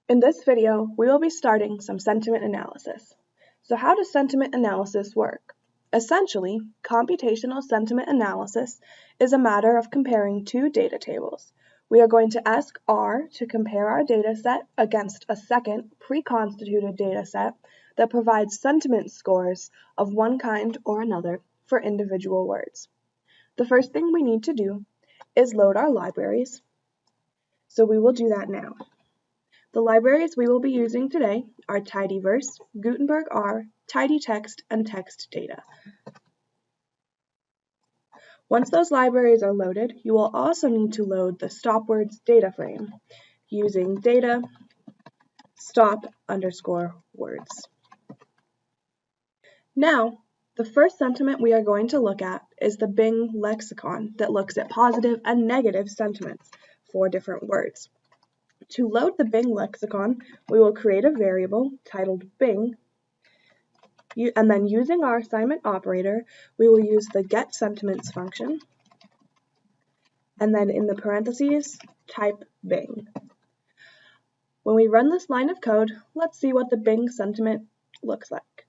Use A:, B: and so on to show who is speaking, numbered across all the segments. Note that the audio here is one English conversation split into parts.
A: In this video, we will be starting some sentiment analysis. So how does sentiment analysis work? Essentially, computational sentiment analysis is a matter of comparing two data tables. We are going to ask R to compare our data set against a second pre-constituted data set that provides sentiment scores of one kind or another for individual words. The first thing we need to do is load our libraries. So we will do that now. The libraries we will be using today are Tidyverse, Gutenberg R, Tidytext, and TextData. Once those libraries are loaded, you will also need to load the StopWords data frame using data stop_words. Now, the first sentiment we are going to look at is the Bing lexicon that looks at positive and negative sentiments for different words. To load the Bing lexicon, we will create a variable titled Bing, and then using our assignment operator, we will use the getSentiments function, and then in the parentheses, type Bing. When we run this line of code, let's see what the Bing sentiment looks like.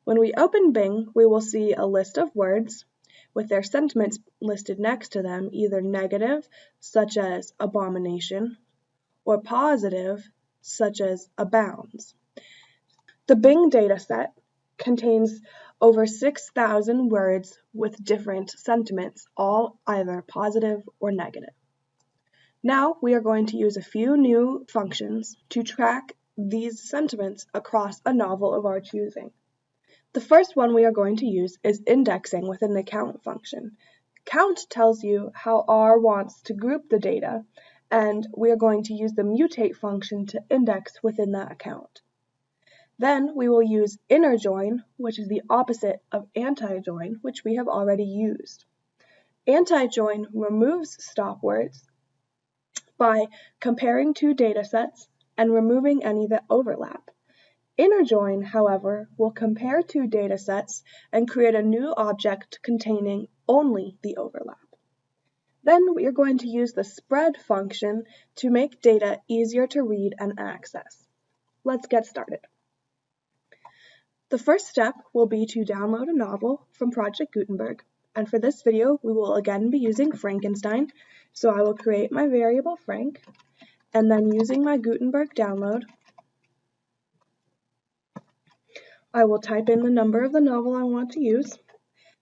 A: When we open Bing, we will see a list of words with their sentiments listed next to them, either negative, such as abomination, or positive, such as abounds. The Bing dataset contains over 6,000 words with different sentiments, all either positive or negative. Now we are going to use a few new functions to track these sentiments across a novel of our choosing. The first one we are going to use is indexing within the count function. Count tells you how R wants to group the data, and we are going to use the mutate function to index within that account. Then we will use inner join, which is the opposite of anti-join, which we have already used. Anti-join removes stopwords by comparing two data sets and removing any that overlap. Inner join, however, will compare two data sets and create a new object containing only the overlap. Then we are going to use the spread function to make data easier to read and access. Let's get started. The first step will be to download a novel from Project Gutenberg, and for this video we will again be using Frankenstein, so I will create my variable Frank, and then using my Gutenberg download, I will type in the number of the novel I want to use,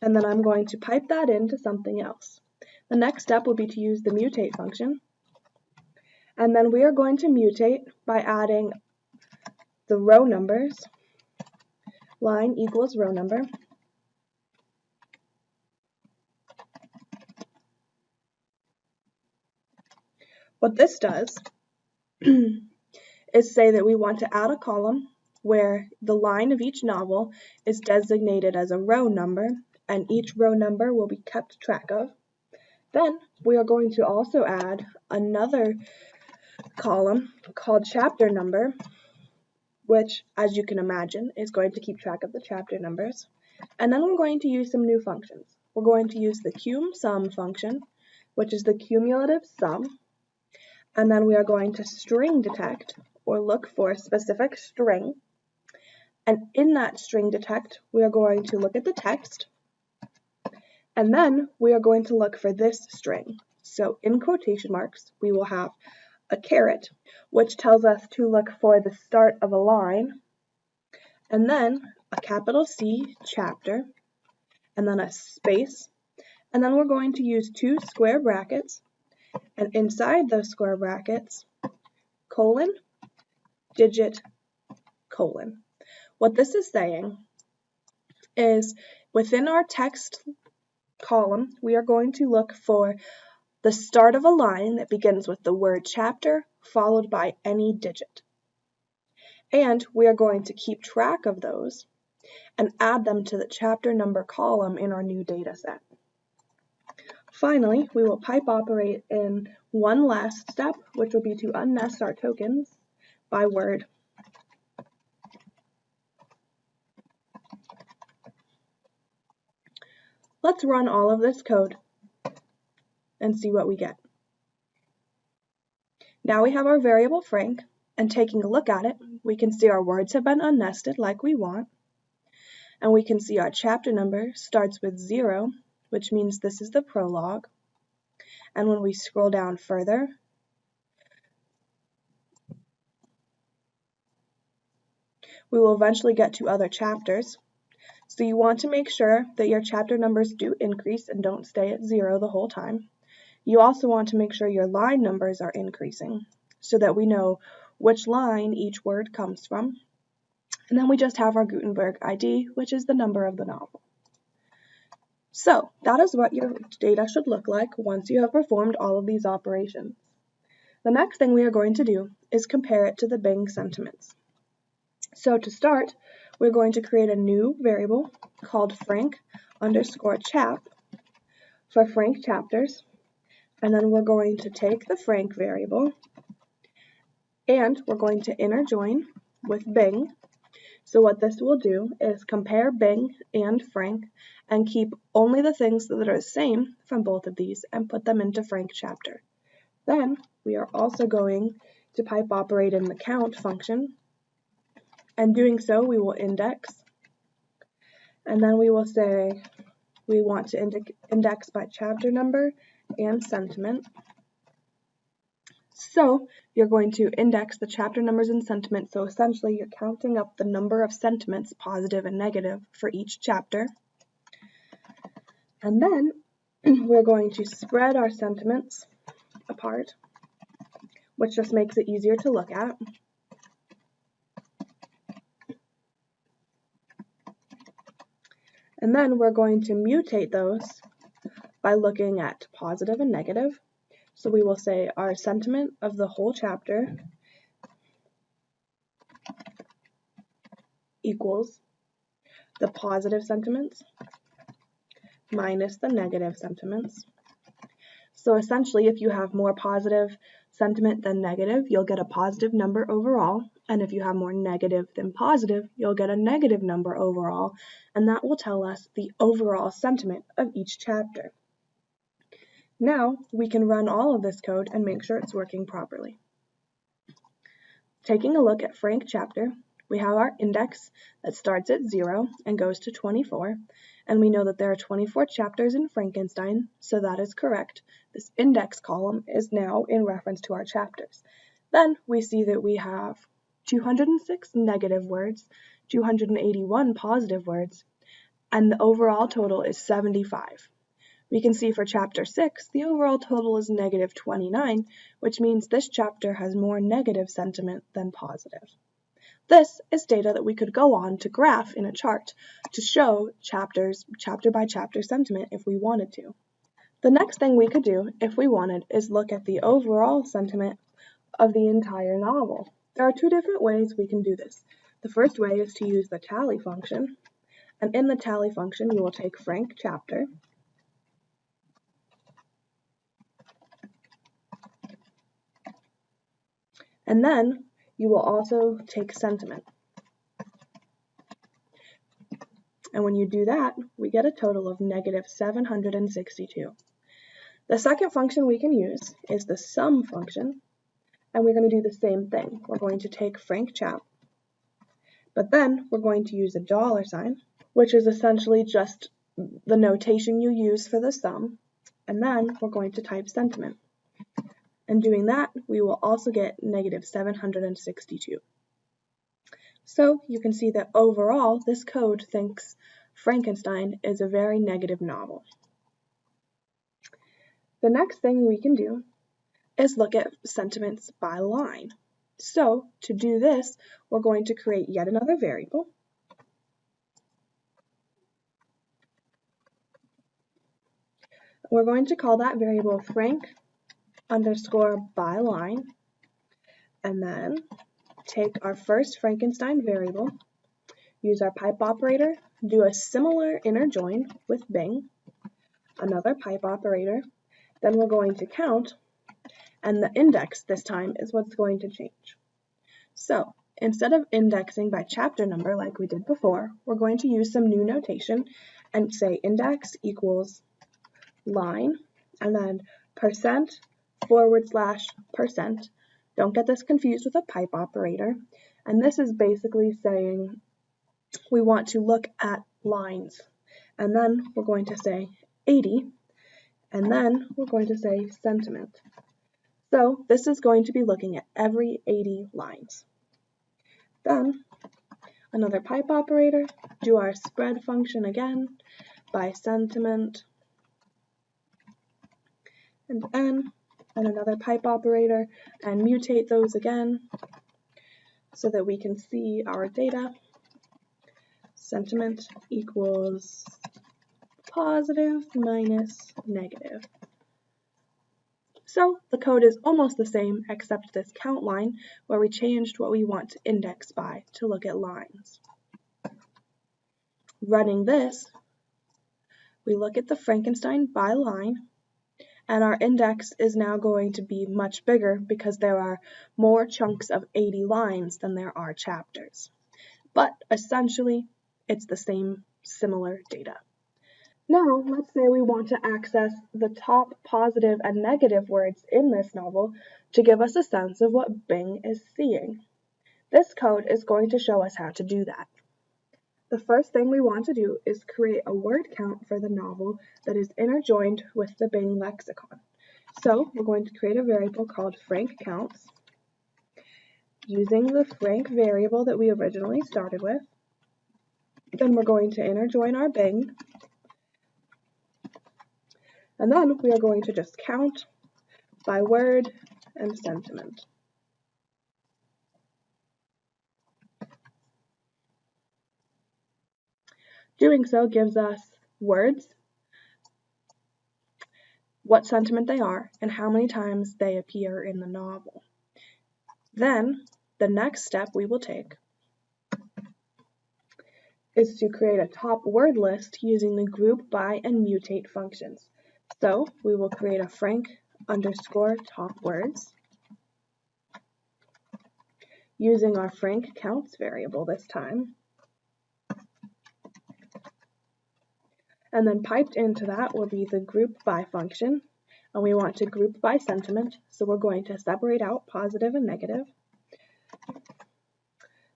A: and then I'm going to pipe that into something else. The next step will be to use the mutate function, and then we are going to mutate by adding the row numbers, line equals row number, what this does is say that we want to add a column where the line of each novel is designated as a row number, and each row number will be kept track of. Then we are going to also add another column called chapter number, which, as you can imagine, is going to keep track of the chapter numbers. And then we're going to use some new functions. We're going to use the CumSum function, which is the cumulative sum, and then we are going to string detect, or look for a specific string, and in that string detect, we are going to look at the text, and then we are going to look for this string. So in quotation marks, we will have a caret, which tells us to look for the start of a line, and then a capital C, chapter, and then a space, and then we're going to use two square brackets, and inside those square brackets, colon, digit, colon. What this is saying is within our text column, we are going to look for the start of a line that begins with the word chapter followed by any digit. And we are going to keep track of those and add them to the chapter number column in our new data set. Finally, we will pipe operate in one last step, which will be to unnest our tokens by word. Let's run all of this code and see what we get. Now we have our variable Frank, and taking a look at it, we can see our words have been unnested like we want, and we can see our chapter number starts with 0, which means this is the prologue, and when we scroll down further, we will eventually get to other chapters. So you want to make sure that your chapter numbers do increase and don't stay at 0 the whole time. You also want to make sure your line numbers are increasing so that we know which line each word comes from. And then we just have our Gutenberg ID, which is the number of the novel. So that is what your data should look like once you have performed all of these operations. The next thing we are going to do is compare it to the Bing sentiments. So to start, we're going to create a new variable called Frank_chap for Frank chapters. And then we're going to take the Frank variable and we're going to inner join with Bing. So what this will do is compare Bing and Frank and keep only the things that are the same from both of these and put them into Frank chapter. Then we are also going to pipe operate in the count function, and doing so we will index, and then we will say we want to index by chapter number and sentiment. So you're going to index the chapter numbers and sentiments, so essentially you're counting up the number of sentiments, positive and negative, for each chapter. And then we're going to spread our sentiments apart, which just makes it easier to look at. And then we're going to mutate those by looking at positive and negative. So we will say our sentiment of the whole chapter equals the positive sentiments minus the negative sentiments. So essentially, if you have more positive sentiment than negative, you'll get a positive number overall. And if you have more negative than positive, you'll get a negative number overall. And that will tell us the overall sentiment of each chapter. Now we can run all of this code and make sure it's working properly. Taking a look at Frank chapter, we have our index that starts at 0 and goes to 24, and we know that there are 24 chapters in Frankenstein, so that is correct. This index column is now in reference to our chapters. Then we see that we have 206 negative words, 281 positive words, and the overall total is 75. We can see for chapter 6, the overall total is negative 29, which means this chapter has more negative sentiment than positive. This is data that we could go on to graph in a chart to show chapter by chapter sentiment if we wanted to. The next thing we could do, if we wanted, is look at the overall sentiment of the entire novel. There are two different ways we can do this. The first way is to use the tally function, and in the tally function you will take Frank chapter, and then you will also take sentiment. And when you do that, we get a total of negative 762. The second function we can use is the sum function, and we're going to do the same thing. We're going to take Frank chap, but then we're going to use a $sign, which is essentially just the notation you use for the sum, and then we're going to type sentiment. And doing that, we will also get negative 762. So you can see that overall, this code thinks Frankenstein is a very negative novel. The next thing we can do is look at sentiments by line. So to do this, we're going to create yet another variable. We're going to call that variable Frank_byline, and then take our first Frankenstein variable, use our pipe operator, do a similar inner join with Bing, another pipe operator, then we're going to count, and the index this time is what's going to change. So instead of indexing by chapter number like we did before, we're going to use some new notation and say index equals line, and then %/%, Don't get this confused with a pipe operator. And this is basically saying we want to look at lines. And then we're going to say 80, and then we're going to say sentiment. So this is going to be looking at every 80 lines. Then another pipe operator, do our spread function again by sentiment and n, and another pipe operator, and mutate those again so that we can see our data. Sentiment equals positive minus negative. So the code is almost the same except this count line where we changed what we want to index by to look at lines. Running this, we look at the Frankenstein by line, and our index is now going to be much bigger because there are more chunks of 80 lines than there are chapters. But essentially, it's the same similar data. Now, let's say we want to access the top positive and negative words in this novel to give us a sense of what Bing is seeing. This code is going to show us how to do that. The first thing we want to do is create a word count for the novel that is interjoined with the Bing lexicon. So we're going to create a variable called Frank counts using the Frank variable that we originally started with. Then we're going to interjoin our Bing. And then we are going to just count by word and sentiment. Doing so gives us words, what sentiment they are, and how many times they appear in the novel. Then, the next step we will take is to create a top word list using the group by and mutate functions. So we will create a Frank underscore top words using our Frank counts variable this time. And then piped into that will be the group by function, and we want to group by sentiment, so we're going to separate out positive and negative.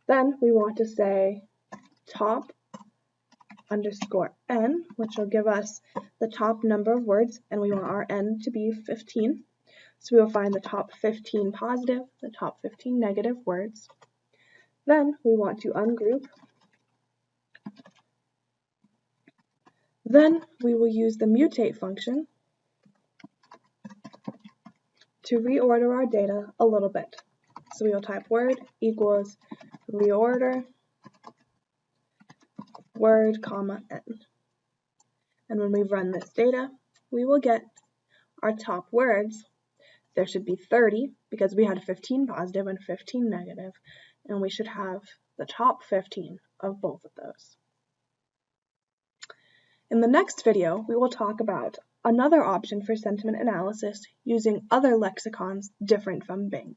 A: Then we want to say top underscore n, which will give us the top number of words, and we want our n to be 15. So we will find the top 15 positive, the top 15 negative words. Then we want to ungroup. Then we will use the mutate function to reorder our data a little bit. So we will type word equals reorder word comma n. And when we run this data, we will get our top words. There should be 30 because we had 15 positive and 15 negative, and we should have the top 15 of both of those. In the next video, we will talk about another option for sentiment analysis using other lexicons different from Bing.